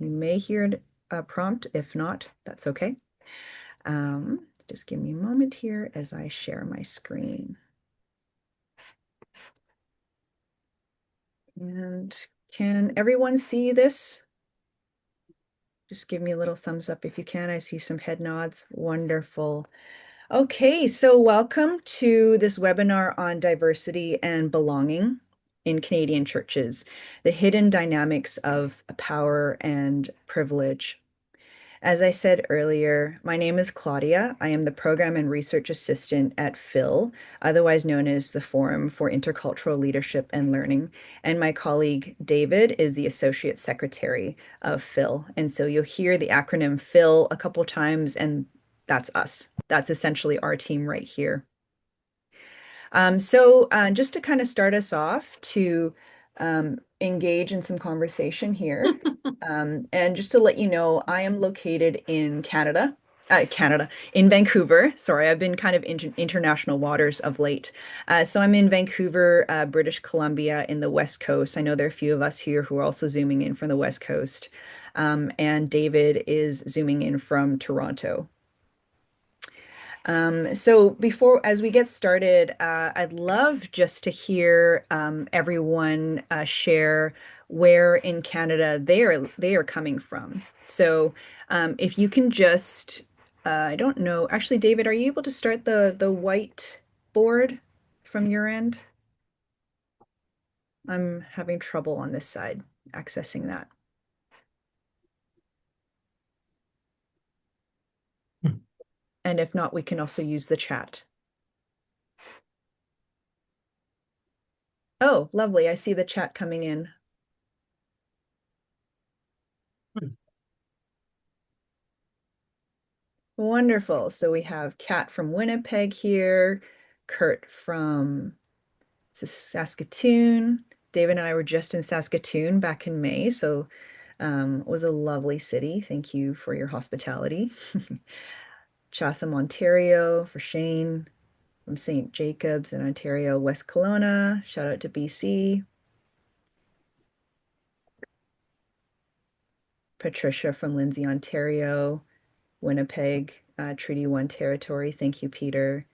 You may hear a prompt. If not, that's okay. Just give me a moment here as I share my screen. And can everyone see this? Just give me a little thumbs up if you can. I see some head nods. Wonderful. Okay, so welcome to this webinar on diversity and belonging in Canadian churches, the hidden dynamics of power and privilege. As I said earlier, my name is Claudia. I am the Program and Research Assistant at PHIL, otherwise known as the Forum for Intercultural Leadership and Learning. And my colleague David is the Associate Secretary of PHIL. And so you'll hear the acronym PHIL a couple times, and that's us. That's essentially our team right here. Just to kind of start us off to engage in some conversation here, and just to let you know, I am located in in Vancouver. Sorry, I've been kind of international waters of late. So I'm in Vancouver, British Columbia, in the West Coast. I know there are a few of us here who are also zooming in from the West Coast. And David is zooming in from Toronto. As we get started, I'd love just to hear everyone share where in Canada they are coming from. If you can just, I don't know, actually, David, are you able to start the white board from your end? I'm having trouble on this side accessing that. And if not, we can also use the chat. Oh, lovely. I see the chat coming in. Wonderful. So we have Kat from Winnipeg here, Kurt from Saskatoon. David and I were just in Saskatoon back in May, so it was a lovely city. Thank you for your hospitality. Chatham, Ontario, for Shane from St. Jacobs in Ontario, West Kelowna. Shout out to BC. Patricia from Lindsay, Ontario, Winnipeg, Treaty 1 territory. Thank you, Peter.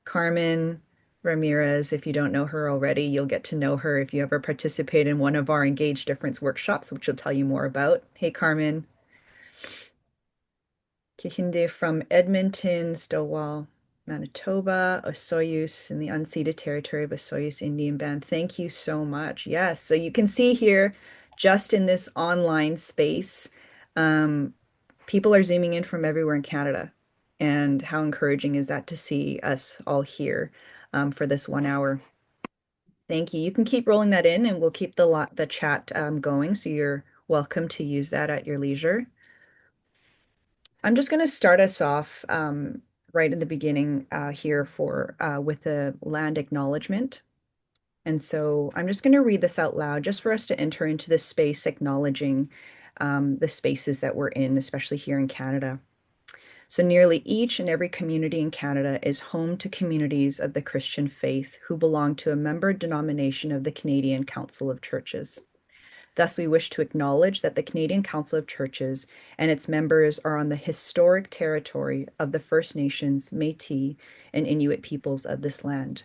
Carmen Ramirez, if you don't know her already, you'll get to know her if you ever participate in one of our Engage Difference workshops, which will tell you more about. Hey, Carmen. Kihinde from Edmonton, Stillwell, Manitoba, Osoyoos in the unceded territory of Osoyoos Indian Band. Thank you so much. Yes, so you can see here, just in this online space, people are zooming in from everywhere in Canada. And how encouraging is that to see us all here for this 1 hour? Thank you. You can keep rolling that in, and we'll keep the chat going. So you're welcome to use that at your leisure. I'm just going to start us off right in the beginning here with the land acknowledgement. And so I'm just going to read this out loud just for us to enter into this space, acknowledging the spaces that we're in, especially here in Canada. So nearly each and every community in Canada is home to communities of the Christian faith who belong to a member denomination of the Canadian Council of Churches. Thus, we wish to acknowledge that the Canadian Council of Churches and its members are on the historic territory of the First Nations, Métis, and Inuit peoples of this land.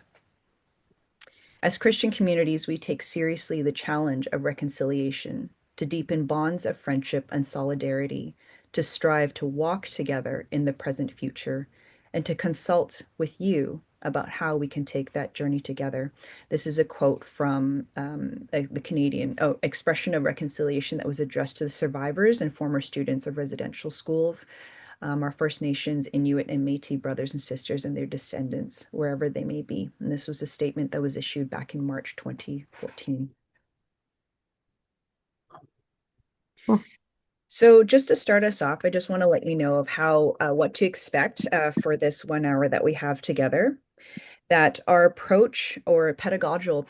As Christian communities, we take seriously the challenge of reconciliation, to deepen bonds of friendship and solidarity, to strive to walk together in the present future, and to consult with you about how we can take that journey together. This is a quote from the Canadian expression of reconciliation that was addressed to the survivors and former students of residential schools, our First Nations, Inuit, and Métis brothers and sisters and their descendants, wherever they may be. And this was a statement that was issued back in March 2014. So just to start us off, I just want to let you know of what to expect for this 1 hour that we have together. That our approach or pedagogical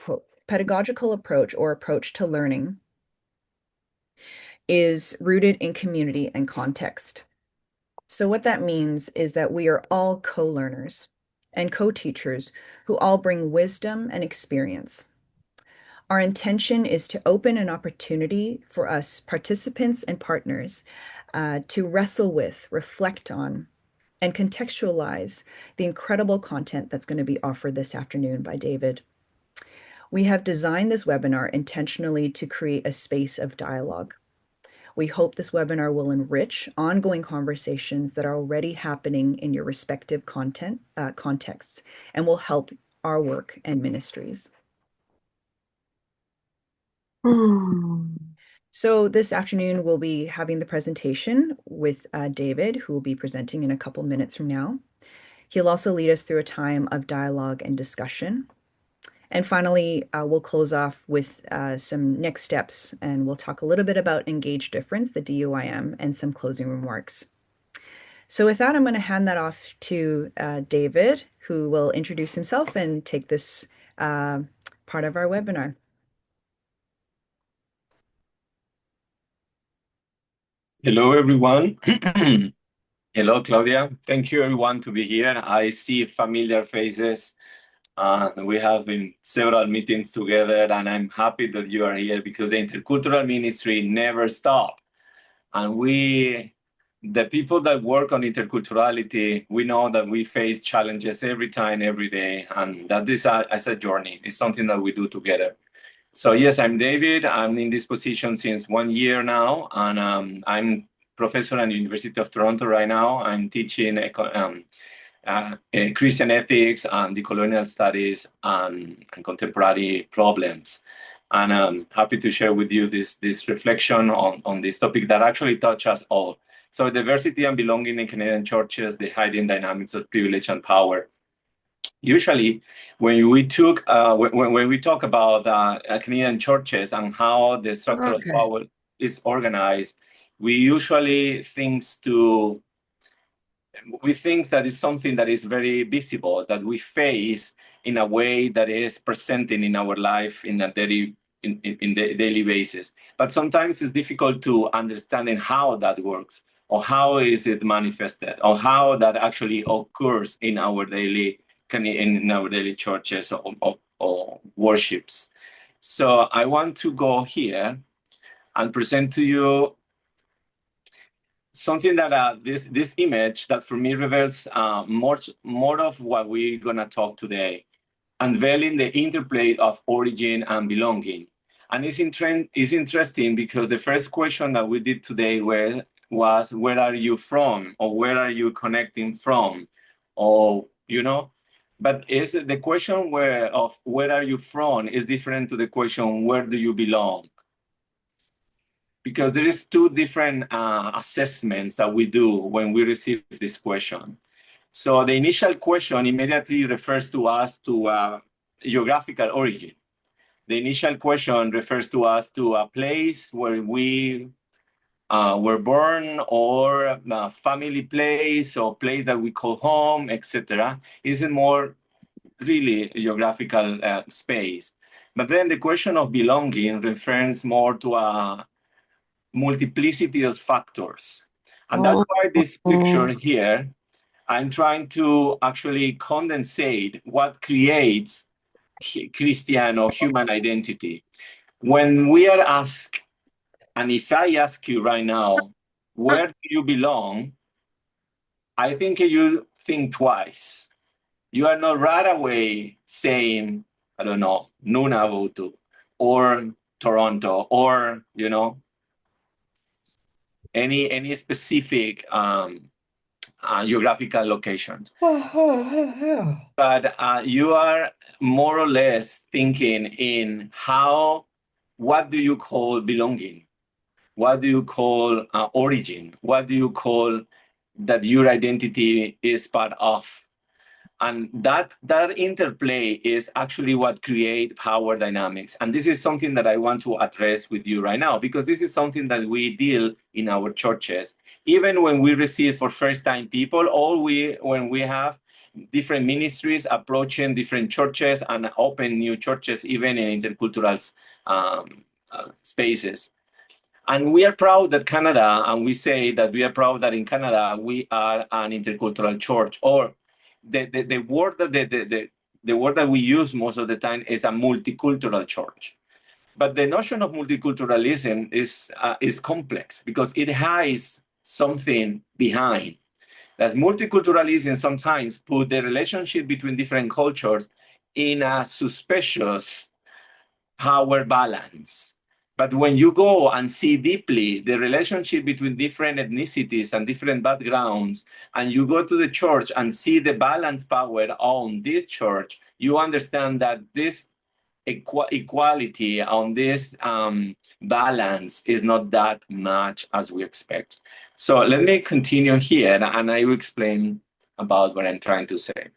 approach or approach to learning is rooted in community and context. So what that means is that we are all co-learners and co-teachers who all bring wisdom and experience. Our intention is to open an opportunity for us participants and partners to wrestle with, reflect on, and contextualize the incredible content that's going to be offered this afternoon by David. We have designed this webinar intentionally to create a space of dialogue. We hope this webinar will enrich ongoing conversations that are already happening in your respective contexts and will help our work and ministries. So this afternoon, we'll be having the presentation with David, who will be presenting in a couple minutes from now. He'll also lead us through a time of dialogue and discussion. And finally, we'll close off with some next steps, and we'll talk a little bit about Engage Difference, the DUIM, and some closing remarks. So with that, I'm going to hand that off to David, who will introduce himself and take this part of our webinar. Hello, everyone. Hello, Claudia. Thank you, everyone, to be here. I see familiar faces. We have been several meetings together, and I'm happy that you are here because the intercultural ministry never stops. And the people that work on interculturality, we know that we face challenges every time, every day, and that this as a journey. It's something that we do together. So yes, I'm David. I'm in this position since 1 year now, and I'm professor at the University of Toronto right now. I'm teaching Christian ethics and decolonial studies and contemporary problems. And I'm happy to share with you this reflection on this topic that actually touches us all. So diversity and belonging in Canadian churches, the hidden dynamics of privilege and power. Usually, when we talk about Canadian churches and how the structure of power is organized, we usually think that is something that is very visible, that we face in a way that is presenting in our life in a daily daily basis. But sometimes it's difficult to understanding how that works, or how is it manifested, or how that actually occurs in our daily churches or worships. So I want to go here and present to you something that this image that for me reveals more of what we're gonna talk today, unveiling the interplay of origin and belonging. And it's interesting because the first question that we did today was where are you from, or where are you connecting from, or but is the question of where are you from is different to the question where do you belong, because there is two different assessments that we do when we receive this question. So the initial question immediately refers to us to geographical origin. The initial question refers to us to a place where we were born, or a family place, or place that we call home, etc. Is a more really geographical space. But then the question of belonging refers more to a multiplicity of factors. And that's why this picture here, I'm trying to actually condensate what creates Christian or human identity. When we are asked, and if I ask you right now, where do you belong? I think you think twice. You are not right away saying, I don't know, Nunavut or Toronto, or any specific geographical locations. But you are more or less thinking in what do you call belonging? What do you call origin? What do you call that your identity is part of? And that interplay is actually what create power dynamics. And this is something that I want to address with you right now, because this is something that we deal in our churches. Even when we receive for first-time people, or when we have different ministries approaching different churches and open new churches, even in intercultural spaces. And we are proud that Canada, and we say that we are proud that in Canada, we are an intercultural church, or the word that we use most of the time is a multicultural church. But the notion of multiculturalism is complex because it hides something behind. That multiculturalism sometimes put the relationship between different cultures in a suspicious power balance. But when you go and see deeply the relationship between different ethnicities and different backgrounds, and you go to the church and see the balance power on this church, you understand that this equality on this balance is not that much as we expect. So let me continue here and I will explain about what I'm trying to say.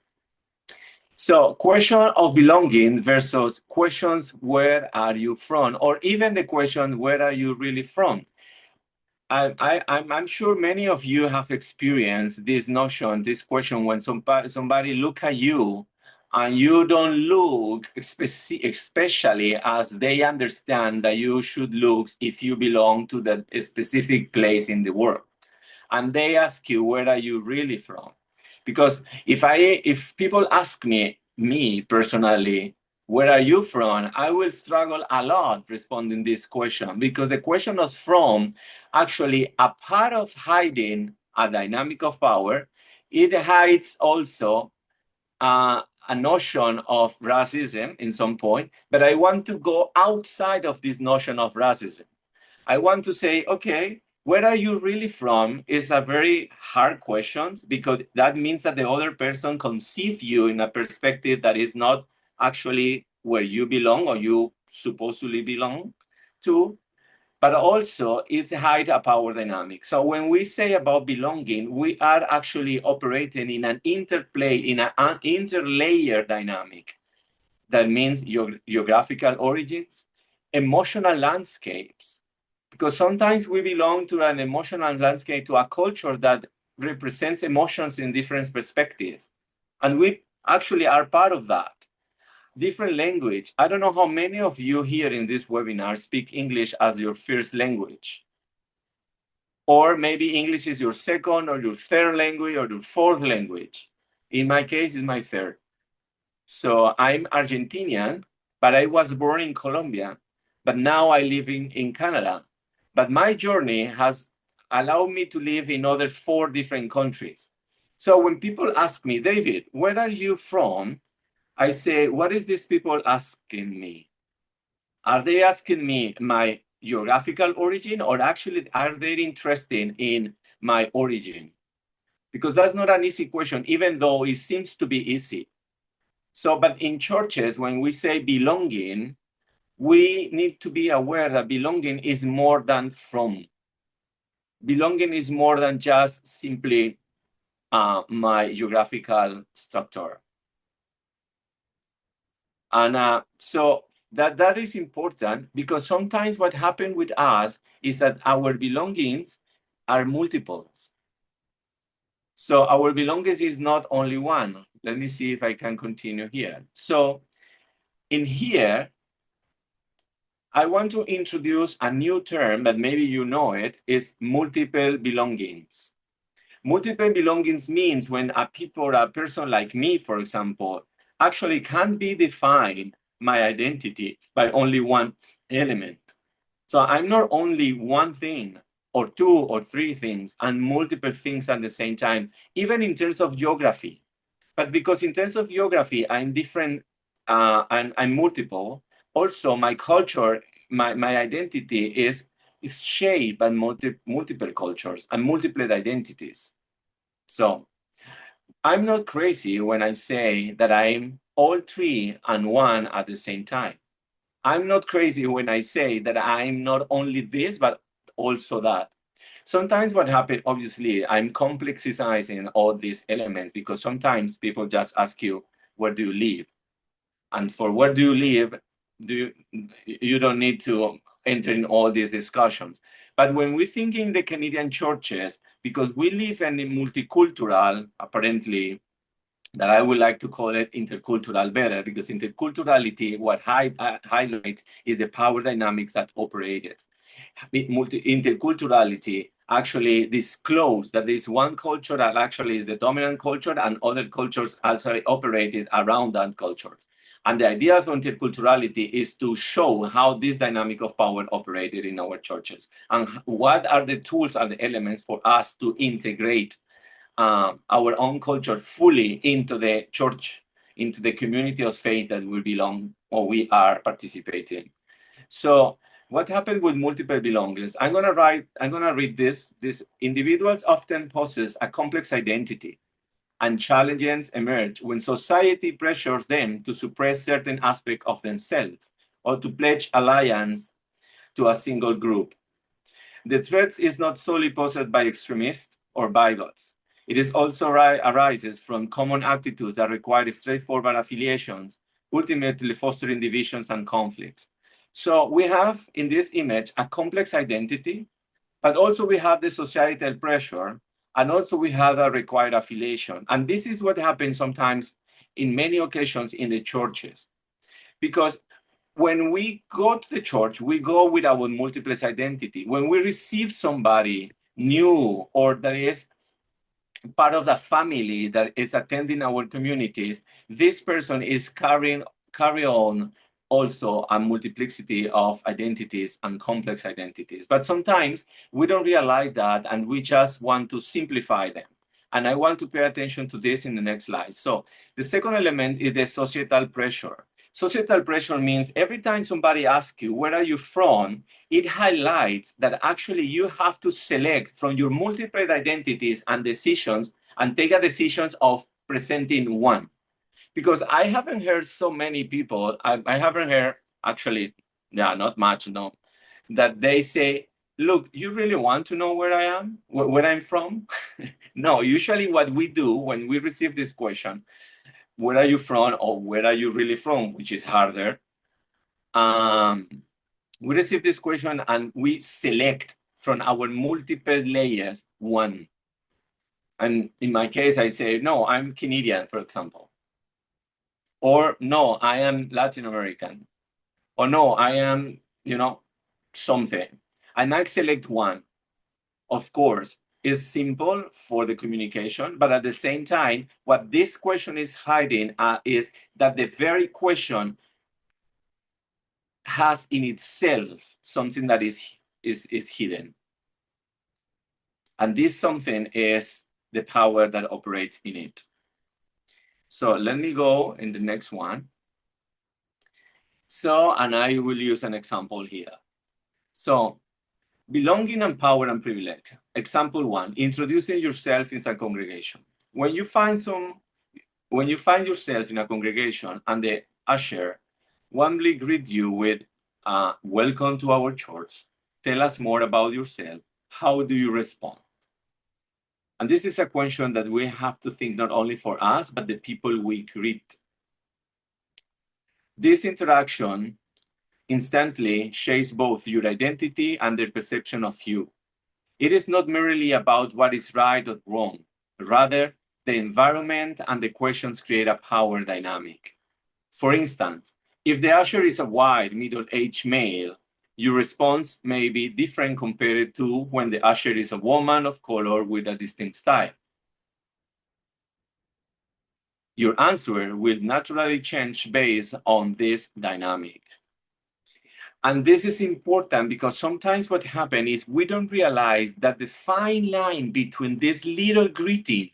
So question of belonging versus questions, where are you from? Or even the question, where are you really from? I'm sure many of you have experienced this notion, this question, when somebody look at you and you don't look especially as they understand that you should look if you belong to that specific place in the world. And they ask you, where are you really from? Because if people ask me personally, where are you from? I will struggle a lot responding this question, because the question of from actually a part of hiding a dynamic of power, it hides also a notion of racism in some point, but I want to go outside of this notion of racism. I want to say, okay, where are you really from is a very hard question, because that means that the other person conceives you in a perspective that is not actually where you belong or you supposedly belong to, but also it's hide a power dynamic. So when we say about belonging, we are actually operating in an interplay, in an interlayer dynamic. That means geographical origins, emotional landscapes, because sometimes we belong to an emotional landscape, to a culture that represents emotions in different perspectives. And we actually are part of that. Different language. I don't know how many of you here in this webinar speak English as your first language. Or maybe English is your second or your third language or your fourth language. In my case, it's my third. So I'm Argentinian, but I was born in Colombia, but now I live in Canada. But my journey has allowed me to live in other 4 different countries. So when people ask me, David, where are you from? I say, what is these people asking me? Are they asking me my geographical origin, or actually are they interested in my origin? Because that's not an easy question, even though it seems to be easy. So, but in churches, when we say belonging, we need to be aware that belonging is more than from. Belonging is more than just simply my geographical structure. And so that is important, because sometimes what happens with us is that our belongings are multiples. So our belongings is not only one. Let me see if I can continue here. So in here, I want to introduce a new term, but maybe you know it, is multiple belongings. Multiple belongings means when a person like me, for example, actually can't be defined my identity by only one element. So I'm not only one thing or 2 or 3 things and multiple things at the same time, even in terms of geography. But because in terms of geography, I'm different and I'm multiple, also my culture, my identity is shaped by multiple cultures and multiple identities. So I'm not crazy when I say that I'm all 3 and 1 at the same time. I'm not crazy when I say that I'm not only this, but also that. Sometimes what happens, obviously, I'm complexizing all these elements, because sometimes people just ask you, where do you live? And for where do you live, you don't need to enter in all these discussions. But when we think in the Canadian churches, because we live in a multicultural, apparently, that I would like to call it intercultural better, because interculturality, what highlights is the power dynamics that operate it. Interculturality actually disclose that there's one culture that actually is the dominant culture, and other cultures also operated around that culture. And the idea of interculturality is to show how this dynamic of power operated in our churches and what are the tools and the elements for us to integrate our own culture fully into the church, into the community of faith that we belong or we are participating. So what happened with multiple belongings? I'm gonna read this. These individuals often possess a complex identity, and challenges emerge when society pressures them to suppress certain aspects of themselves or to pledge allegiance to a single group. The threat is not solely posed by extremists or bigots. It is also arises from common attitudes that require straightforward affiliations, ultimately fostering divisions and conflicts. So we have in this image a complex identity, but also we have the societal pressure, and also we have a required affiliation. And this is what happens sometimes in many occasions in the churches. Because when we go to the church, we go with our multiple identity. When we receive somebody new or that is part of the family that is attending our communities, this person is carry on also a multiplicity of identities and complex identities. But sometimes we don't realize that and we just want to simplify them. And I want to pay attention to this in the next slide. So the second element is the societal pressure. Societal pressure means every time somebody asks you, where are you from? It highlights that actually you have to select from your multiple identities and decisions and take a decision of presenting one. Because I haven't heard so many people, I haven't heard actually, yeah, not much, no, that they say, look, you really want to know where I am, where I'm from? No, usually what we do when we receive this question, where are you from or where are you really from, which is harder. We receive this question and we select from our multiple layers one. And in my case, I say, no, I'm Canadian, for example. Or no, I am Latin American. Or no, I am, something. And I select one. Of course, is simple for the communication, but at the same time, what this question is hiding is that the very question has in itself something that is hidden. And this something is the power that operates in it. So let me go in the next one. So, and I will use an example here. So, belonging and power and privilege. Example one, introducing yourself in a congregation. When you find yourself in a congregation and the usher warmly greet you with, welcome to our church, tell us more about yourself, how do you respond? And this is a question that we have to think not only for us, but the people we greet. This interaction instantly shapes both your identity and their perception of you. It is not merely about what is right or wrong. Rather, the environment and the questions create a power dynamic. For instance, if the usher is a white, middle-aged male, your response may be different compared to when the usher is a woman of color with a distinct style. Your answer will naturally change based on this dynamic. And this is important because sometimes what happens is we don't realize that the fine line between this little greeting,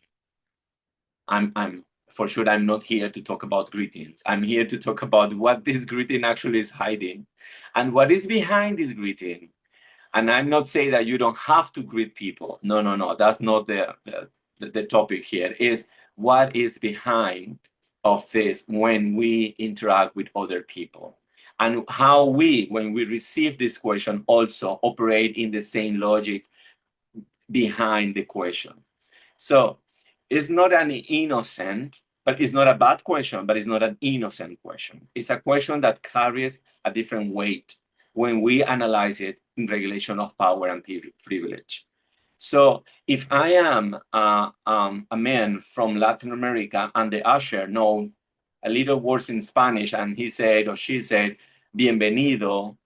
I'm for sure I'm not here to talk about greetings. I'm here to talk about what this greeting actually is hiding and what is behind this greeting. And I'm not saying that you don't have to greet people. No. That's not the topic here. Is what is behind of this when we interact with other people. And how we, when we receive this question, also operate in the same logic behind the question. So it's not an innocent, but it's not a bad question, but it's not an innocent question. It's a question that carries a different weight when we analyze it in regulation of power and privilege. So if I am a man from Latin America and the usher knows a little words in Spanish and he said or she said, bienvenido,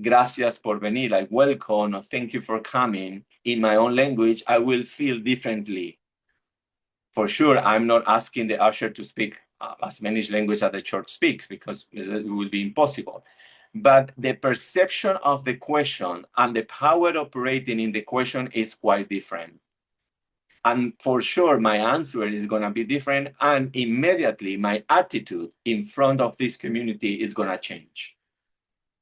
gracias por venir, like welcome or thank you for coming, in my own language, I will feel differently For sure, I'm not asking the usher to speak as many languages as the church speaks, because it will be impossible. But the perception of the question and the power operating in the question is quite different. And for sure, my answer is going to be different. And immediately, my attitude in front of this community is going to change.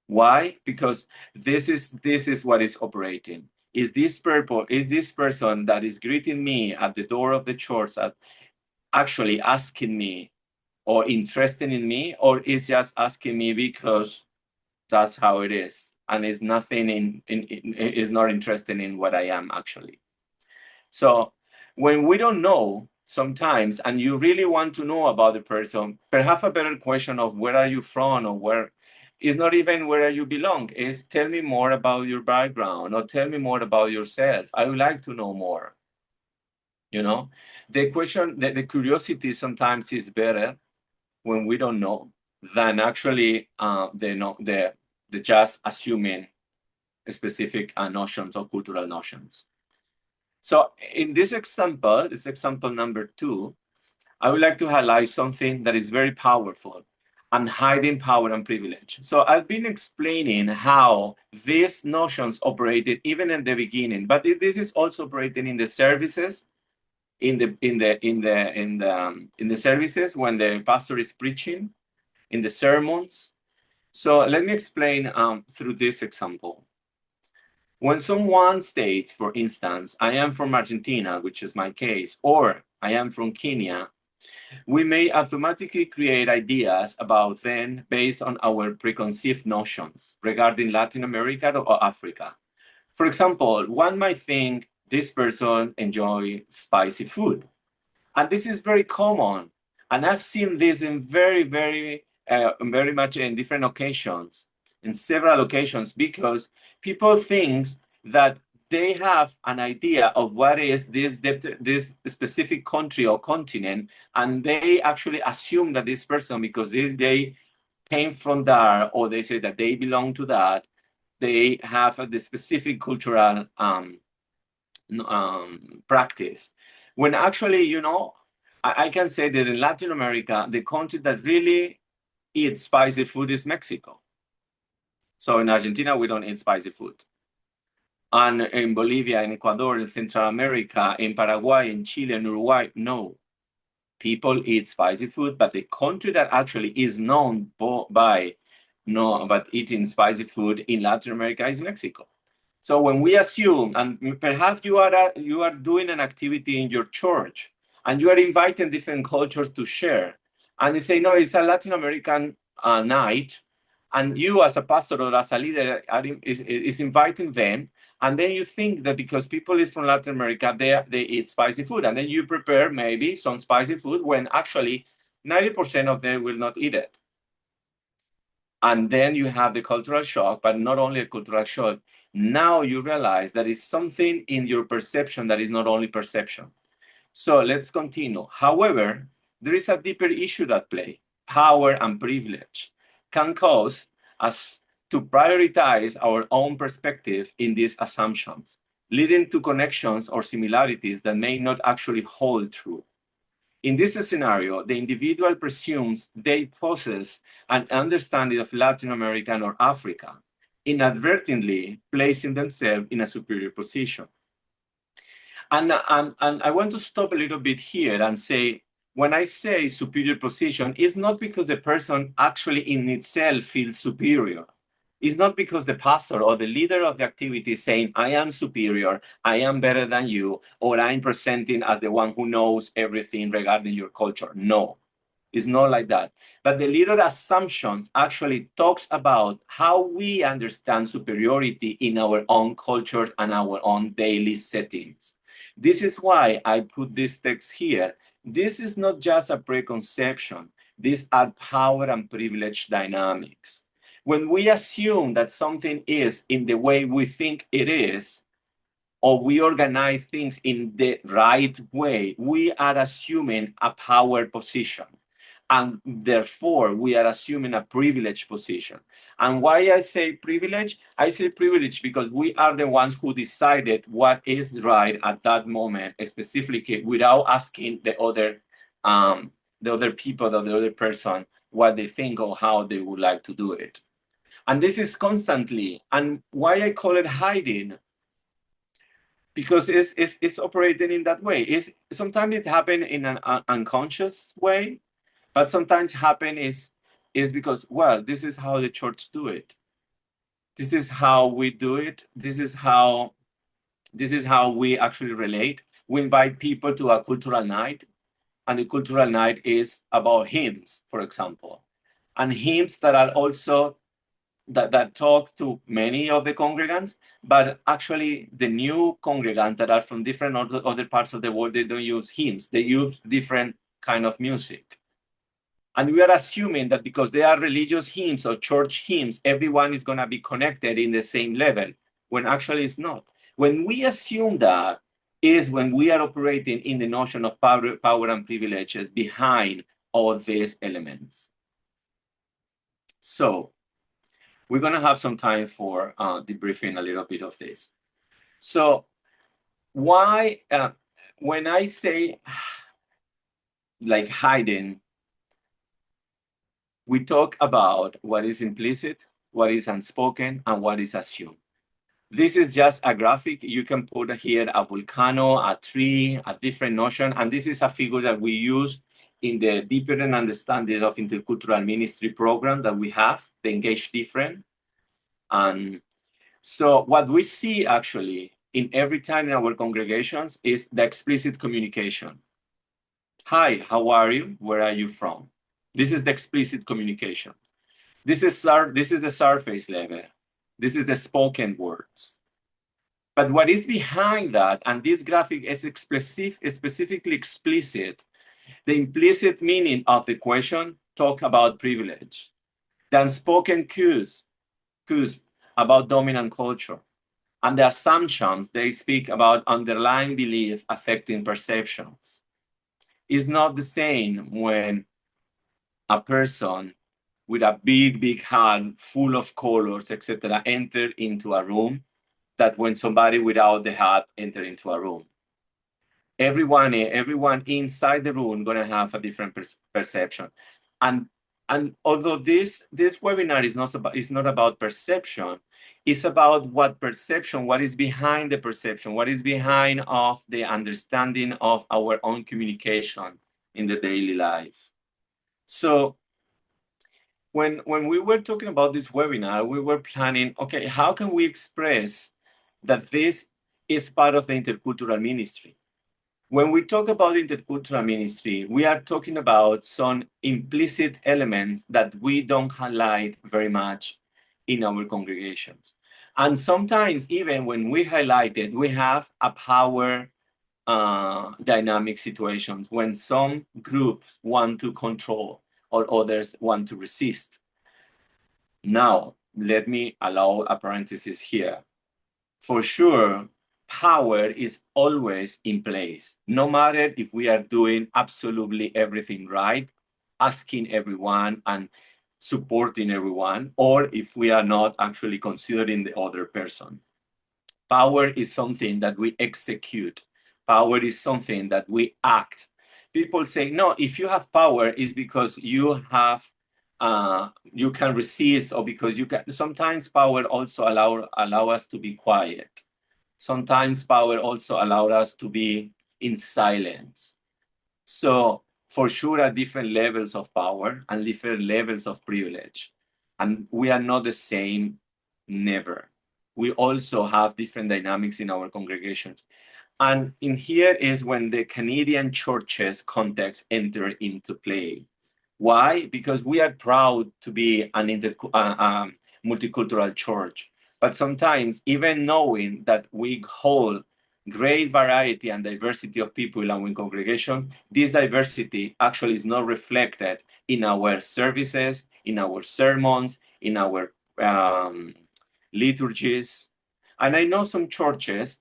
Why? Because this is what is operating. Is this person that is greeting me at the door of the church actually asking me or interested in me, or is just asking me because that's how it is, and is nothing is not interested in what I am actually. So when we don't know sometimes, and you really want to know about the person, perhaps a better question of where are you from, or where is not even where you belong, is tell me more about your background, or tell me more about yourself. I would like to know more. You know, the question, the curiosity sometimes is better when we don't know than actually the just assuming specific notions or cultural notions. So in this example number 2, I would like to highlight something that is very powerful and hiding power and privilege. So I've been explaining how these notions operated even in the beginning, but this is also operating in the services, in the services when the pastor is preaching, in the sermons. So let me explain through this example. When someone states, for instance, I am from Argentina, which is my case, or I am from Kenya, we may automatically create ideas about them based on our preconceived notions regarding Latin America or Africa. For example, one might think this person enjoys spicy food. And this is very common. And I've seen this in very much in different occasions, in several occasions, because people think that they have an idea of what is this specific country or continent, and they actually assume that this person, because they came from there, or they say that they belong to that, they have the specific cultural practice. When actually, I can say that in Latin America, the country that really eats spicy food is Mexico. So in Argentina, we don't eat spicy food. And in Bolivia, in Ecuador, in Central America, in Paraguay, in Chile, in Uruguay, no. People eat spicy food, but the country that actually is known by eating spicy food in Latin America is Mexico. So when we assume, and perhaps you are doing an activity in your church, and you are inviting different cultures to share, and they say, no, it's a Latin American night, and you as a pastor or as a leader is inviting them, and then you think that because people is from Latin America, they eat spicy food, and then you prepare maybe some spicy food when actually 90% of them will not eat it. And then you have the cultural shock, but not only a cultural shock. Now you realize that is something in your perception that is not only perception. So let's continue. However, there is a deeper issue at play. Power and privilege can cause us to prioritize our own perspective in these assumptions, leading to connections or similarities that may not actually hold true. In this scenario, the individual presumes they possess an understanding of Latin American or Africa, inadvertently placing themselves in a superior position. And I want to stop a little bit here and say, when I say superior position, it's not because the person actually in itself feels superior. It's not because the pastor or the leader of the activity is saying, I am superior, I am better than you, or I'm presenting as the one who knows everything regarding your culture. No, it's not like that. But the leader assumption actually talks about how we understand superiority in our own culture and our own daily settings. This is why I put this text here. This is not just a preconception. These are power and privilege dynamics. When we assume that something is in the way we think it is, or we organize things in the right way, we are assuming a power position. And therefore, we are assuming a privileged position. And why I say privilege? I say privilege because we are the ones who decided what is right at that moment, specifically without asking the other people, the other person, what they think or how they would like to do it. And this is constantly. And why I call it hiding? Because it's operating in that way. Sometimes it happens in an unconscious way, but sometimes happen is because, well, this is how the church do it. This is how we do it. This is how we actually relate. We invite people to a cultural night, and the cultural night is about hymns, for example, and hymns that are also that talk to many of the congregants, but actually the new congregants that are from different other parts of the world, they don't use hymns. They use different kind of music. And we are assuming that because they are religious hymns or church hymns, everyone is going to be connected in the same level, when actually it's not. When we assume that, is when we are operating in the notion of power and privileges behind all these elements. So we're going to have some time for debriefing a little bit of this. So why, when I say like hiding, we talk about what is implicit, what is unspoken, and what is assumed. This is just a graphic. You can put here a volcano, a tree, a different notion. And this is a figure that we use in the Deepening Understanding of Intercultural Ministry program that we have, the Engage Different. And so what we see actually in every time in our congregations is the explicit communication. Hi, how are you? Where are you from? This is the explicit communication. This is the surface level. This is the spoken words. But what is behind that, and this graphic is specifically explicit, the implicit meaning of the question talk about privilege. The unspoken cues about dominant culture. And the assumptions, they speak about underlying belief affecting perceptions. It's not the same when a person with a big hat full of colors, etc., enter into a room, that when somebody without the hat enter into a room. Everyone inside the room gonna have a different perception. And although this webinar is not about perception, it's about what is behind the perception, what is behind of the understanding of our own communication in the daily life. So when we were talking about this webinar, we were planning, okay, how can we express that this is part of the intercultural ministry? When we talk about intercultural ministry, we are talking about some implicit elements that we don't highlight very much in our congregations. And sometimes even when we highlight it, we have a power dynamic situations when some groups want to control or others want to resist. Now, let me allow a parenthesis here. For sure, power is always in place, no matter if we are doing absolutely everything right, asking everyone and supporting everyone, or if we are not actually considering the other person. Power is something that we execute. Power is something that we act. People say, no, if you have power, it's because you have you can resist, or because you can. Sometimes power also allow us to be quiet. Sometimes power also allowed us to be in silence. So for sure, at different levels of power and different levels of privilege. And we are not the same, never. We also have different dynamics in our congregations. And in here is when the Canadian churches context enter into play. Why? Because we are proud to be an multicultural church. But sometimes, even knowing that we hold great variety and diversity of people in our congregation, this diversity actually is not reflected in our services, in our sermons, in our liturgies. And I know some churches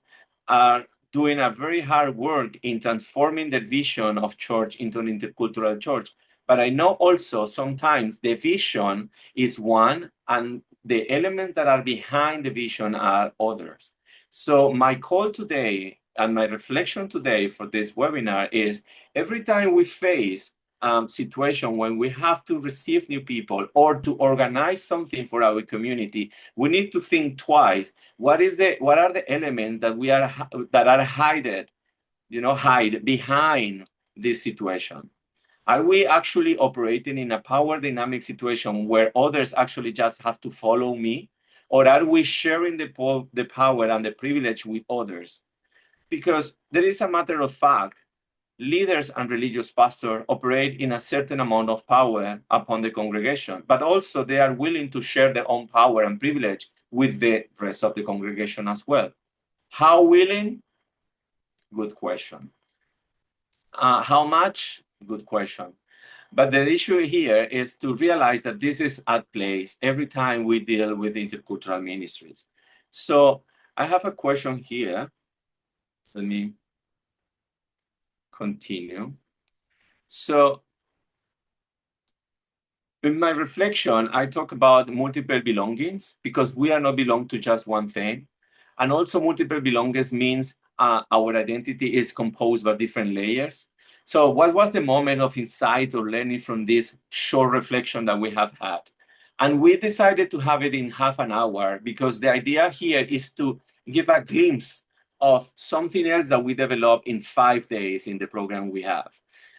are doing a very hard work in transforming their vision of church into an intercultural church. But I know also sometimes the vision is one and the elements that are behind the vision are others. So my call today and my reflection today for this webinar is every time we face situation when we have to receive new people or to organize something for our community, we need to think twice. What are the elements that are hide behind this situation? Are we actually operating in a power dynamic situation where others actually just have to follow me? Or are we sharing the power and the privilege with others? Because there is a matter of fact, leaders and religious pastors operate in a certain amount of power upon the congregation, but also they are willing to share their own power and privilege with the rest of the congregation as well. How willing? Good question. How much? Good question. But the issue here is to realize that this is at place every time we deal with intercultural ministries. So I have a question here. Let me continue. So in my reflection, I talk about multiple belongings because we are not belong to just one thing. And also multiple belongings means our identity is composed by different layers. So what was the moment of insight or learning from this short reflection that we have had? And we decided to have it in half an hour because the idea here is to give a glimpse of something else that we develop in 5 days in the program we have.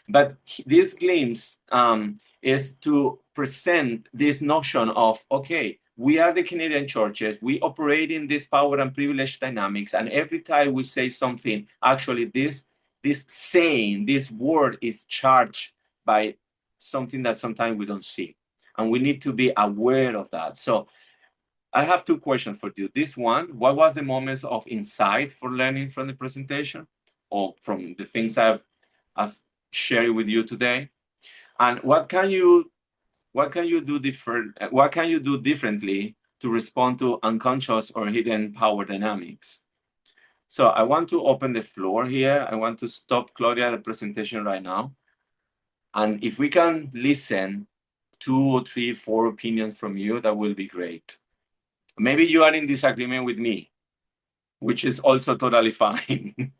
But this glimpse is to present this notion of, okay, we are the Canadian churches, we operate in this power and privilege dynamics, and every time we say something, actually this saying, this word is charged by something that sometimes we don't see. And we need to be aware of that. So I have 2 questions for you. This one, what was the moments of insight for learning from the presentation or from the things I've shared with you today? And what can you do differently to respond to unconscious or hidden power dynamics? So I want to open the floor here. I want to stop Claudia the presentation right now. And if we can listen 2 or 3, 4 opinions from you, that will be great. Maybe you are in disagreement with me, which is also totally fine.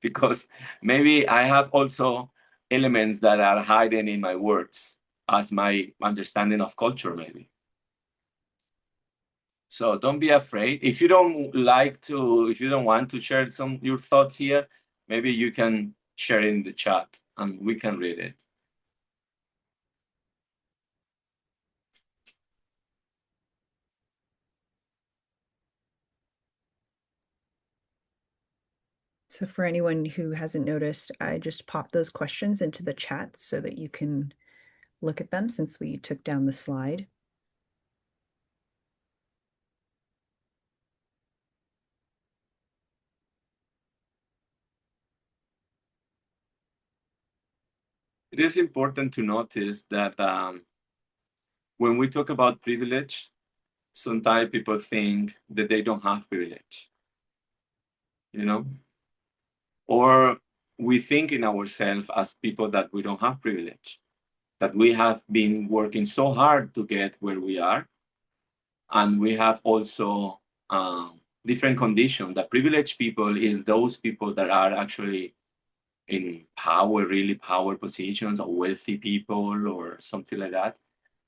Because maybe I have also elements that are hidden in my words as my understanding of culture, maybe. So don't be afraid. If you don't want to share your thoughts here, maybe you can share in the chat and we can read it. So for anyone who hasn't noticed, I just popped those questions into the chat so that you can look at them since we took down the slide. It is important to notice that when we talk about privilege, sometimes people think that they don't have privilege, or we think in ourselves as people that we don't have privilege, that we have been working so hard to get where we are. And we have also different conditions. The privileged people is those people that are actually in power, really power positions, or wealthy people or something like that.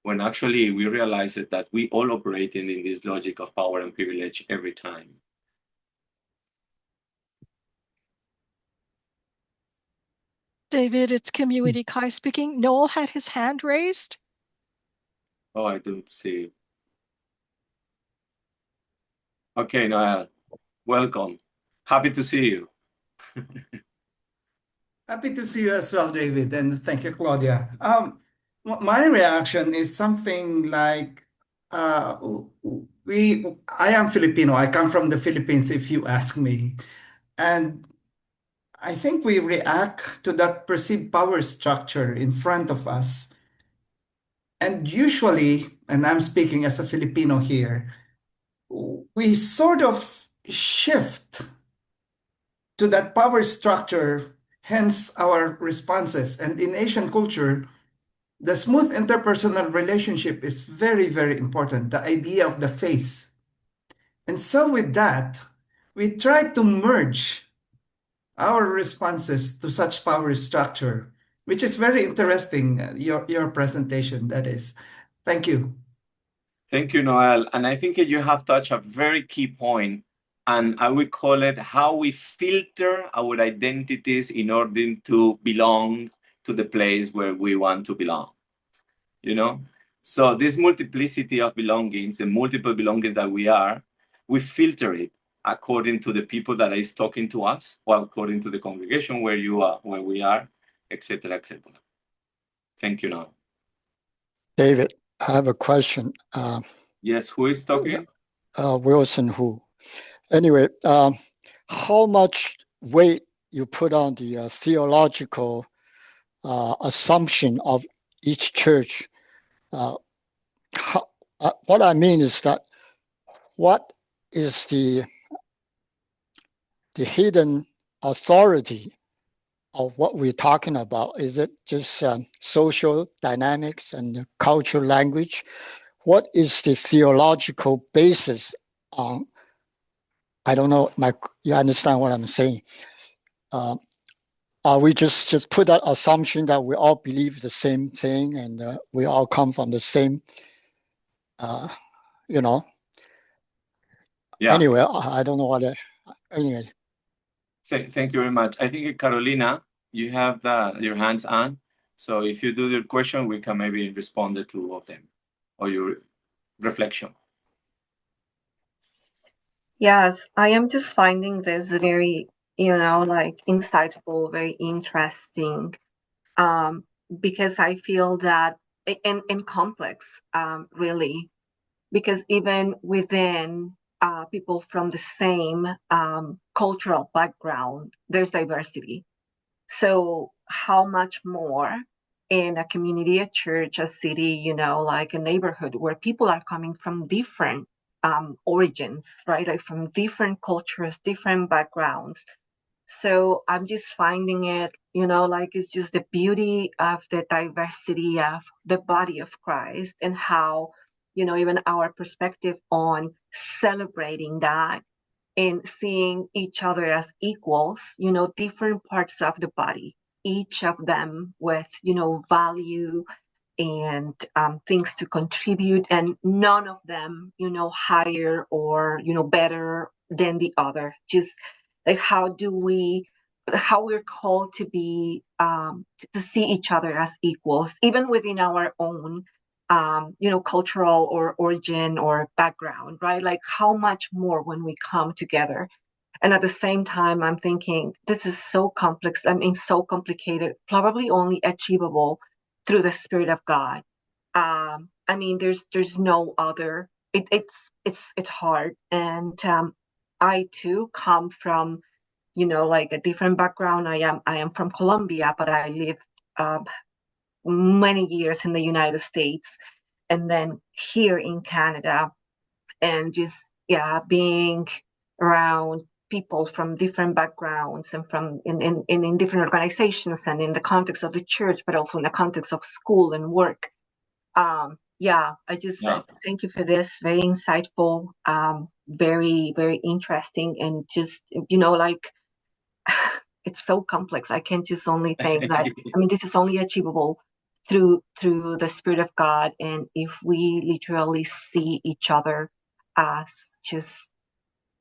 When actually we realize that we all operating in this logic of power and privilege every time. David, it's Kim Uedi Kai speaking. Noel had his hand raised. Oh, I do see. Okay, Noel, welcome. Happy to see you. Happy to see you as well, David, and thank you, Claudia. My reaction is something like uh, I am Filipino. I come from the Philippines, if you ask me, and I think we react to that perceived power structure in front of us. And usually, and I'm speaking as a Filipino here, we sort of shift to that power structure hence our responses. And in Asian culture, the smooth interpersonal relationship is very, very important, the idea of the face. And so with that, we try to merge our responses to such power structure, which is very interesting, your presentation, that is. Thank you. Thank you, Noel. And I think you have touched a very key point, and I would call it how we filter our identities in order to belong to the place where we want to belong. You know? So this multiplicity of belongings, the multiple belongings that we filter it according to the people that is talking to us, or according to the congregation where you are, where we are, etc., etc. Thank you, Noel. David, I have a question. Yes, who is talking? Wilson who. Anyway, how much weight you put on the theological assumption of each church? What I mean is that what is the hidden authority of what we're talking about? Is it just social dynamics and cultural language? What is the theological basis on? I don't know. You understand what I'm saying? Are we just put that assumption that we all believe the same thing and we all come from the same, you know? Yeah. Anyway, I don't know what. Anyway. Thank you very much. I think, Carolina, you have your hands on. So if you do your question, we can maybe respond to two of them or your reflection. Yes, I am just finding this very, like insightful, very interesting, because I feel that and complex, really, because even within people from the same cultural background, there's diversity. So how much more in a community, a church, a city, like a neighborhood where people are coming from different origins, right? Like from different cultures, different backgrounds. So I'm just finding it, like it's just the beauty of the diversity of the body of Christ and how, even our perspective on celebrating that and seeing each other as equals, different parts of the body, each of them with, value and things to contribute, and none of them, higher or, better than the other. Just like how we're called to be, to see each other as equals, even within our own cultural or origin or background, right? Like how much more when we come together. And at the same time, I'm thinking this is so complex. I mean, so complicated, probably only achievable through the Spirit of God. I mean, there's no other. It's hard, and I too come from, like a different background. I am from Colombia, but I lived many years in the United States, and then here in Canada, and just being around people from different backgrounds and from in different organizations and in the context of the church, but also in the context of school and work. Thank you for this. Very insightful, very, very interesting, and just, like, it's so complex. I can't just only think that, I mean, this is only achievable through the Spirit of God. And if we literally see each other as just,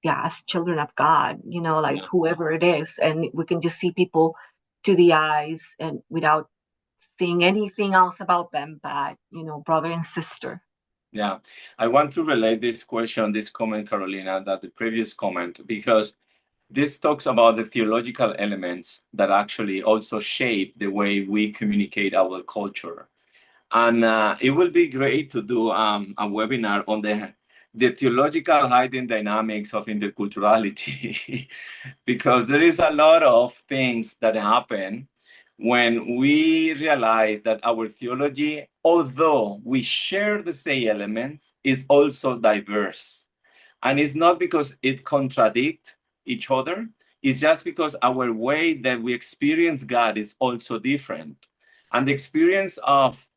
as children of God, like whoever it is, and we can just see people to the eyes and without seeing anything else about them but, brother and sister. Yeah, I want to relate this comment, Carolina, that the previous comment, because this talks about the theological elements that actually also shape the way we communicate our culture. And it will be great to do a webinar on the theological hidden dynamics of interculturality, because there is a lot of things that happen when we realize that our theology, although we share the same elements, is also diverse. And it's not because it contradicts each other, It's just because our way that we experience God is also different. And the experience of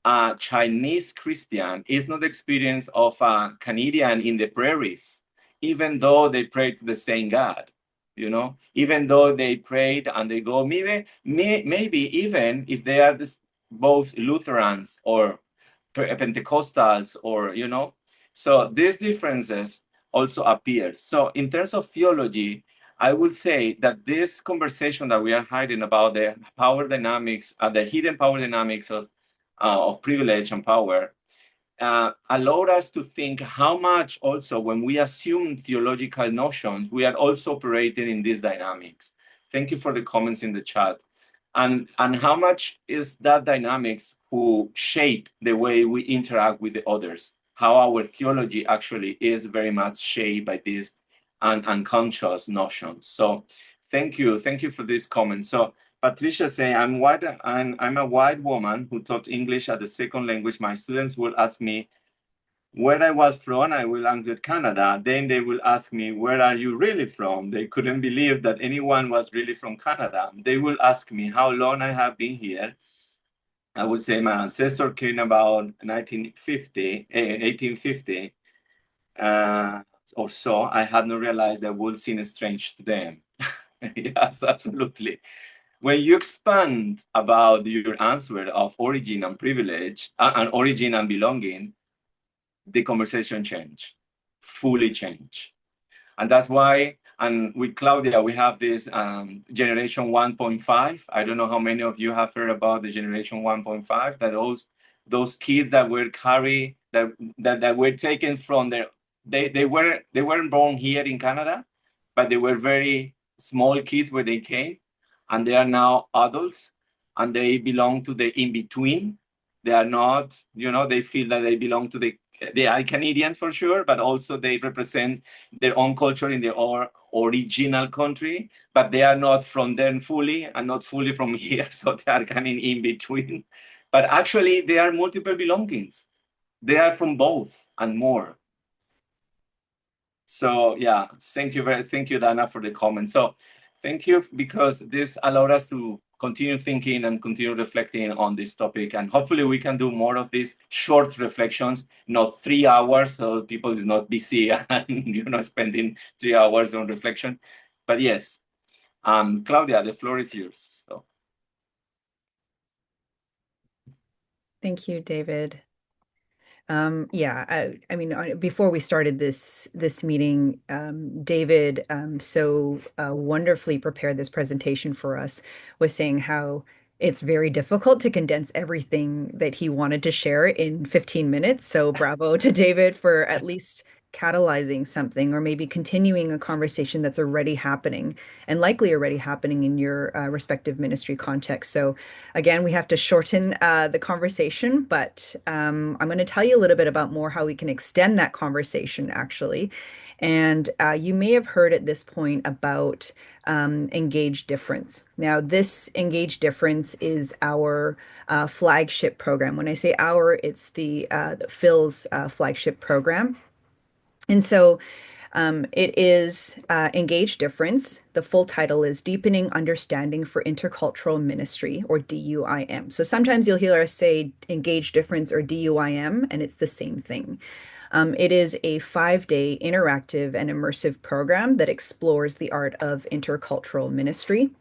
a Chinese Christian is not the experience of a Canadian in the prairies, even though they pray to the same God. You know, even though they prayed and they go, maybe even if they are both Lutherans or Pentecostals, or so these differences also appear. So in terms of theology, I would say that this conversation that we are having about the power dynamics, the hidden power dynamics of privilege and power, allowed us to think how much also when we assume theological notions, we are also operating in these dynamics. Thank you for the comments in the chat. And how much is that dynamics who shape the way we interact with the others, how our theology actually is very much shaped by these unconscious notions. So thank you for this comment. So Patricia saying, I'm a white woman who taught English as a second language. My students will ask me where I was from. I will answer Canada. Then they will ask me, where are you really from? They couldn't believe that anyone was really from Canada. They will ask me how long I have been here. I would say my ancestor came about 1850, or so. I had not realized that would seem strange to them. Yes, absolutely. When you expand about your answer of origin and privilege, and origin and belonging, the conversation fully change. And that's why, and with Claudia, we have this generation 1.5. I don't know how many of you have heard about the generation 1.5, that those kids that were carried, that were taken from their, they weren't born here in Canada, but they were very small kids when they came, and they are now adults, and they belong to the in-between. They are not, they feel that they belong to they are Canadians for sure, but also they represent their own culture in their original country, but they are not from them fully and not fully from here. So they are kind of in between. But actually, they are multiple belongings. They are from both and more. So yeah, thank you, Dana, for the comment. So thank you, because this allowed us to continue thinking and continue reflecting on this topic. And hopefully we can do more of these short reflections, not 3 hours, so people is not busy and spending 3 hours on reflection. But yes, Claudia, the floor is yours. So. Thank you, David. Yeah, I mean, before we started this meeting, David so wonderfully prepared this presentation for us, was saying how it's very difficult to condense everything that he wanted to share in 15 minutes. So bravo to David for at least catalyzing something, or maybe continuing a conversation that's already happening and likely already happening in your respective ministry context. So again, we have to shorten the conversation, but I'm going to tell you a little bit about more how we can extend that conversation, actually. And you may have heard at this point about Engage Difference. Now, this Engage Difference is our flagship program. When I say our, it's the Phil's flagship program. And so it is Engage Difference. The full title is Deepening Understanding for Intercultural Ministry, or DUIM. So sometimes you'll hear us say Engage Difference or DUIM, and it's the same thing. It is a 5-day interactive and immersive program that explores the art of intercultural ministry.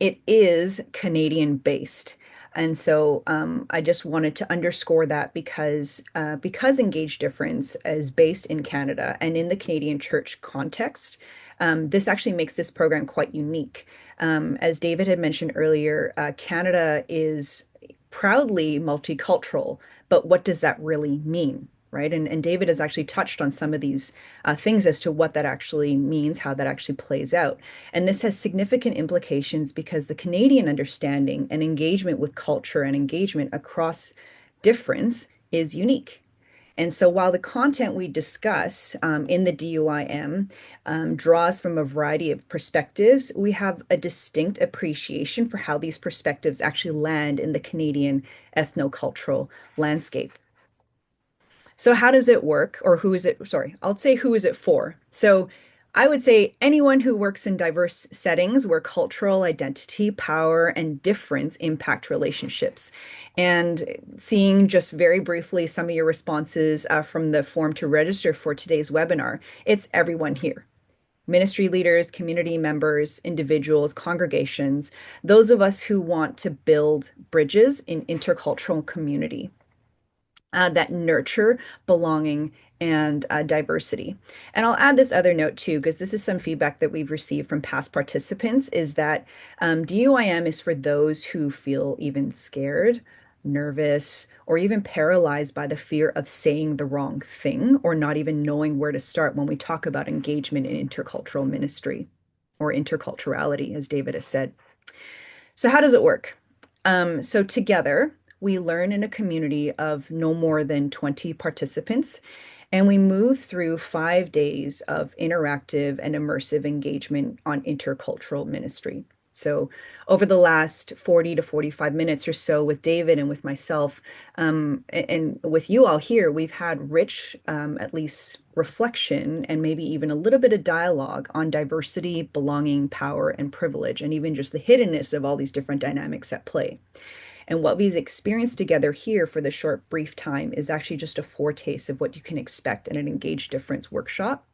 It is Canadian based. And so I just wanted to underscore that because Engage Difference is based in Canada and in the Canadian church context, this actually makes this program quite unique. As David had mentioned earlier, Canada is proudly multicultural, but what does that really mean? Right. And David has actually touched on some of these things as to what that actually means, how that actually plays out. And this has significant implications because the Canadian understanding and engagement with culture and engagement across difference is unique. And so while the content we discuss in the DUIM draws from a variety of perspectives, we have a distinct appreciation for how these perspectives actually land in the Canadian ethnocultural landscape. So how does it work, or who is it? Sorry, I'll say who is it for. So I would say anyone who works in diverse settings where cultural identity, power, and difference impact relationships. And seeing just very briefly some of your responses from the form to register for today's webinar, it's everyone here. Ministry leaders, community members, individuals, congregations, those of us who want to build bridges in intercultural community that nurture belonging and diversity. And I'll add this other note too, because this is some feedback that we've received from past participants, is that DUIM is for those who feel even scared, nervous, or even paralyzed by the fear of saying the wrong thing or not even knowing where to start when we talk about engagement in intercultural ministry or interculturality, as David has said. So how does it work? So together, we learn in a community of no more than 20 participants, and we move through 5 days of interactive and immersive engagement on intercultural ministry. So over the last 40 to 45 minutes or so with David and with myself, and with you all here, we've had rich, at least reflection and maybe even a little bit of dialogue on diversity, belonging, power, and privilege, and even just the hiddenness of all these different dynamics at play. And what we've experienced together here for the short, brief time is actually just a foretaste of what you can expect in an Engage Difference workshop.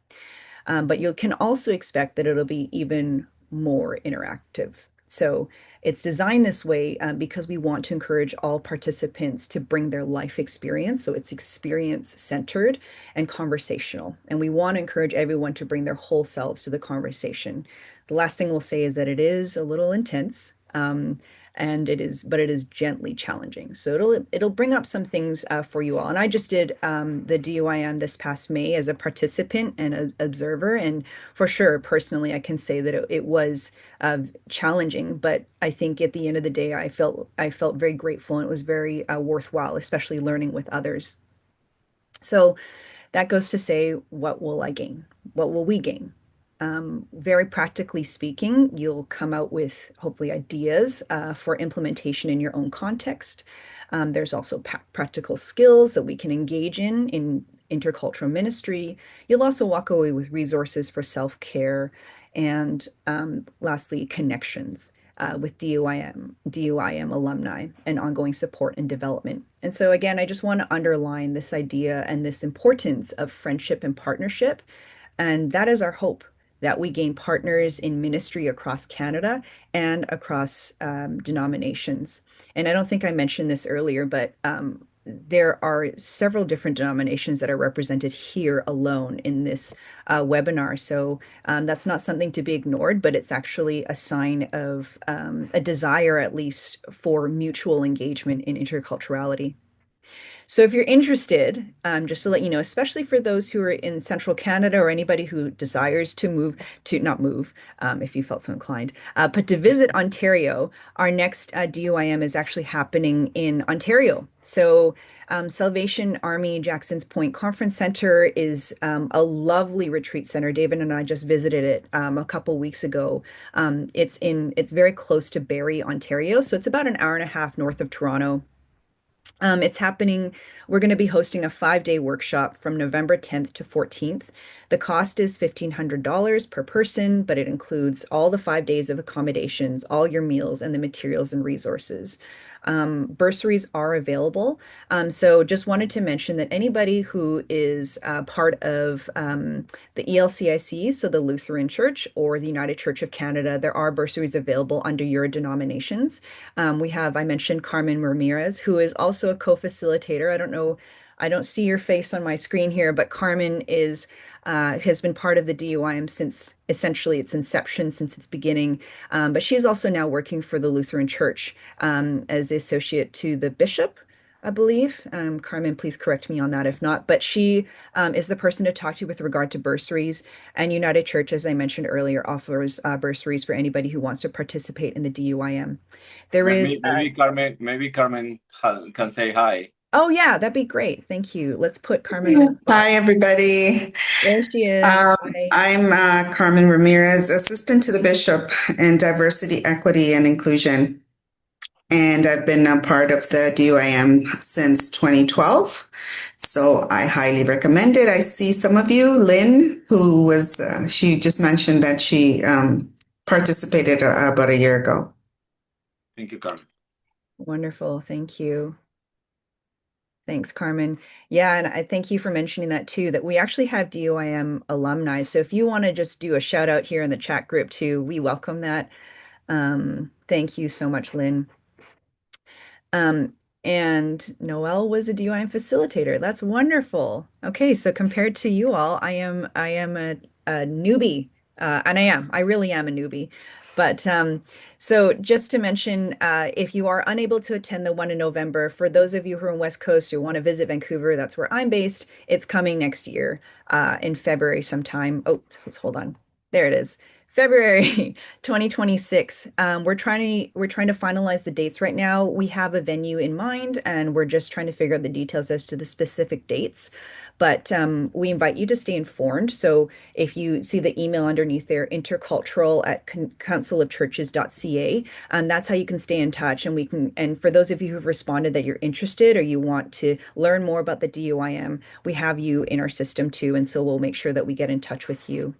But you can also expect that it'll be even more interactive. So it's designed this way because we want to encourage all participants to bring their life experience. So it's experience centered and conversational. And we want to encourage everyone to bring their whole selves to the conversation. The last thing we'll say is that it is a little intense. And it is gently challenging. So it'll bring up some things for you all. And I just did the DUIM this past May as a participant and an observer, and for sure, personally, I can say that it was challenging. But I think at the end of the day, I felt very grateful, and it was very worthwhile, especially learning with others. So that goes to say, what will I gain? What will we gain? Very practically speaking, you'll come out with hopefully ideas for implementation in your own context. There's also practical skills that we can engage in intercultural ministry. You'll also walk away with resources for self-care and lastly, connections with DUIM alumni and ongoing support and development. And so again, I just want to underline this idea and this importance of friendship and partnership. And that is our hope, that we gain partners in ministry across Canada and across denominations. And I don't think I mentioned this earlier, but there are several different denominations that are represented here alone in this webinar. So that's not something to be ignored, but it's actually a sign of a desire, at least, for mutual engagement in interculturality. So if you're interested, just to let you know, especially for those who are in central Canada or anybody who desires to move to, not move, if you felt so inclined, but to visit Ontario, our next DUIM is actually happening in Ontario. So Salvation Army Jackson's Point Conference Center is a lovely retreat center. David and I just visited it a couple weeks ago. It's very close to Barrie, Ontario. So it's about an hour and a half north of Toronto. It's happening. We're going to be hosting a 5-day workshop from November 10th to 14th. The cost is $1,500 per person, but it includes all the 5 days of accommodations, all your meals, and the materials and resources. Bursaries are available. So just wanted to mention that anybody who is part of the ELCIC, so the Lutheran Church or the United Church of Canada, there are bursaries available under your denominations. We have, I mentioned Carmen Ramirez, who is also a co-facilitator. I don't know, I don't see your face on my screen here, but Carmen has been part of the DUIM since essentially its inception, since its beginning. But she's also now working for the Lutheran Church as the associate to the bishop, I believe. Carmen, please correct me on that if not. But she is the person to talk to with regard to bursaries. And United Church, as I mentioned earlier, offers bursaries for anybody who wants to participate in the DUIM. There is maybe Carmen can say hi. Oh yeah, that'd be great. Thank you. Let's put Carmen on the spot. Hi, everybody. There she is. I'm Carmen Ramirez, Assistant to the Bishop in Diversity, Equity, and Inclusion. and I've been a part of the DUIM since 2012. So I highly recommend it. I see some of you, Lynn, who was, she just mentioned that she participated about a year ago. Thank you, Carmen. Wonderful. Thank you. Thanks, Carmen. Yeah, and I thank you for mentioning that too, that we actually have DUIM alumni. So if you want to just do a shout out here in the chat group too, we welcome that. Thank you so much, Lynn. And Noelle was a DUIM facilitator. That's wonderful. Okay, so compared to you all, I am a newbie, and I really am a newbie. But so just to mention, if you are unable to attend the one in November, for those of you who are in West Coast who want to visit Vancouver, that's where I'm based. It's coming next year, in February sometime. Oh, let's hold on. There it is. February 2026. We're trying to finalize the dates right now. We have a venue in mind, and we're just trying to figure out the details as to the specific dates. But we invite you to stay informed. So if you see the email underneath there, intercultural at councilofchurches.ca, that's how you can stay in touch. And we can, and for those of you who've responded that you're interested or you want to learn more about the DUIM, we have you in our system too. And so we'll make sure that we get in touch with you.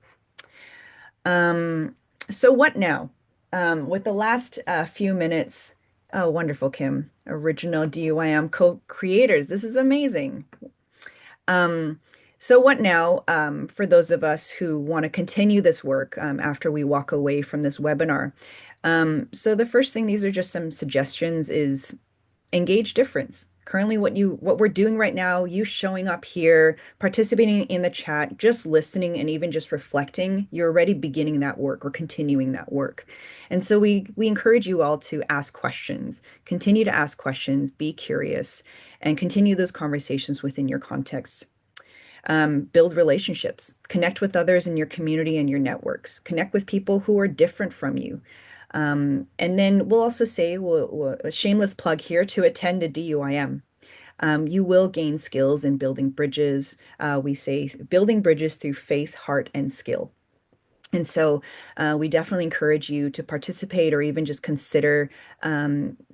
So what now? With the last few minutes, oh, wonderful, Kim, original DUIM co-creators. This is amazing. So what now, for those of us who want to continue this work after we walk away from this webinar? So the first thing, these are just some suggestions, is engage difference. Currently, what we're doing right now, you showing up here, participating in the chat, just listening, and even just reflecting, you're already beginning that work or continuing that work. And so we encourage you all to ask questions, continue to ask questions, be curious, and continue those conversations within your context. Build relationships, connect with others in your community and your networks, connect with people who are different from you. And then we'll also say, a shameless plug here, to attend a DUIM. You will gain skills in building bridges. We say building bridges through faith, heart, and skill. And so we definitely encourage you to participate or even just consider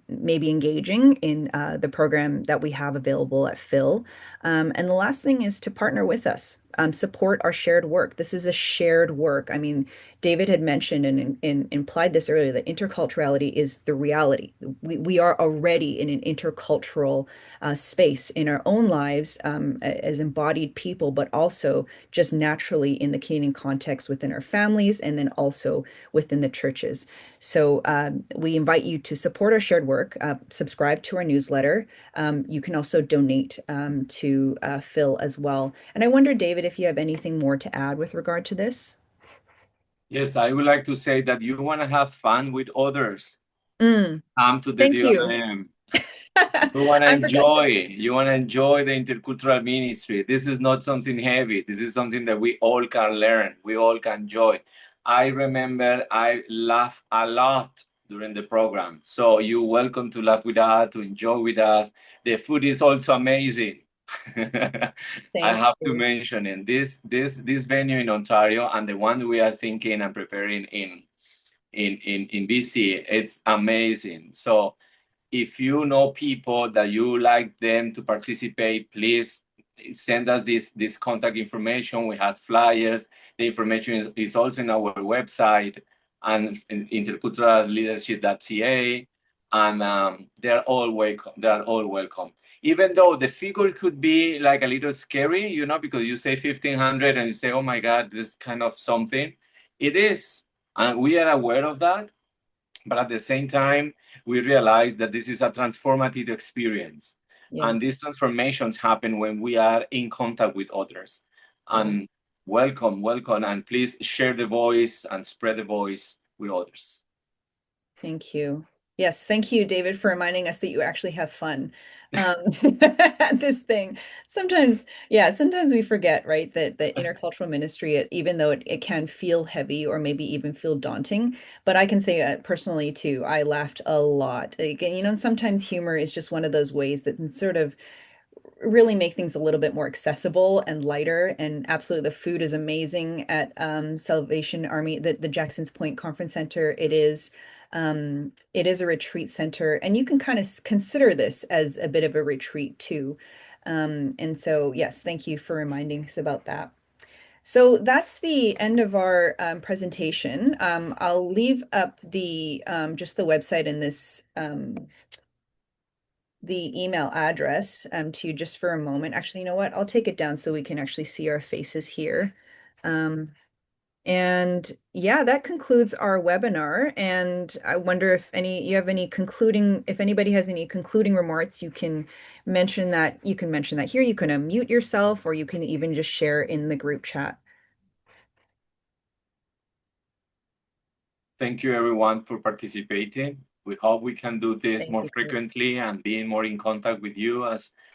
maybe engaging in the program that we have available at Phil. And the last thing is to partner with us, support our shared work. This is a shared work. I mean, David had mentioned and implied this earlier, that interculturality is the reality. We are already in an intercultural space in our own lives as embodied people, but also just naturally in the Canadian context within our families and then also within the churches. So we invite you to support our shared work, subscribe to our newsletter. You can also donate to Phil as well. And I wonder, David, if you have anything more to add with regard to this? Yes, I would like to say that you want to have fun with others. Mm, Come to the thank you. DUIM. You want to I forgot to- enjoy the intercultural ministry. This is not something heavy. This is something that we all can learn. We all can enjoy. I remember I laughed a lot during the program. So you're welcome to laugh with us, to enjoy with us. The food is also amazing. I have to mention it. This venue in Ontario and the one we are thinking and preparing in BC, it's amazing. So if you know people that you like them to participate, please send us this contact information. We have flyers. The information is also in our website and interculturalleadership.ca, and they're all welcome. They're all welcome. Even though the figure could be like a little scary, you know, because you say 1,500 and you say, oh my God, this is kind of something. It is, and we are aware of that. But at the same time, we realize that this is a transformative experience. Yeah. And these transformations happen when we are in contact with others. And welcome, and please share the voice and spread the voice with others. Thank you. Yes, thank you, David, for reminding us that you actually have fun this thing. Sometimes we forget, right, that the intercultural ministry, even though it can feel heavy or maybe even feel daunting, but I can say personally too, I laughed a lot. Like, you know, sometimes humor is just one of those ways that can sort of really make things a little bit more accessible and lighter. And absolutely, the food is amazing at Salvation Army, the Jackson's Point Conference Center. It is a retreat center, and you can kind of consider this as a bit of a retreat too. And so, yes, thank you for reminding us about that. So that's the end of our presentation. I'll leave up the just the website and this the email address to you just for a moment. Actually, you know what? I'll take it down so we can actually see our faces here. And yeah, that concludes our webinar. And I wonder if if anybody has any concluding remarks, you can mention that. You can mention that here. You can unmute yourself, or you can even just share in the group chat. Thank you, everyone, for participating. We hope we can do this Thank more you. frequently and being more in contact with you,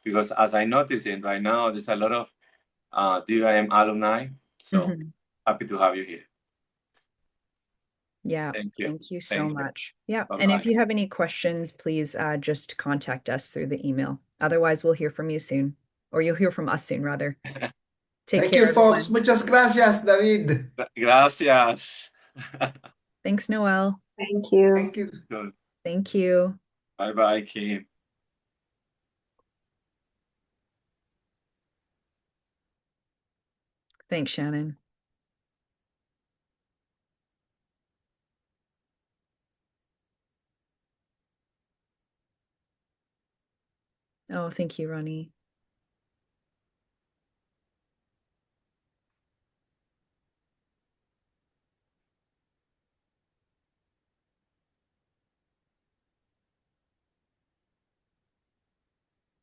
because as I notice it right now, there's a lot of DUIM alumni. So happy to have you here. Yeah, Thank you. thank you so Thank you. much. Yeah, Bye-bye. and if you have any questions, please just contact us through the email. Otherwise, we'll hear from you soon, or you'll hear from us soon, rather. Take Thank care, you, folks. everyone. Muchas gracias, David. Gracias. Thanks, Noel. Thank you. Thank you. Good. Thank you. Bye-bye, Kim. Thanks, Shannon. Oh, thank you, Ronnie.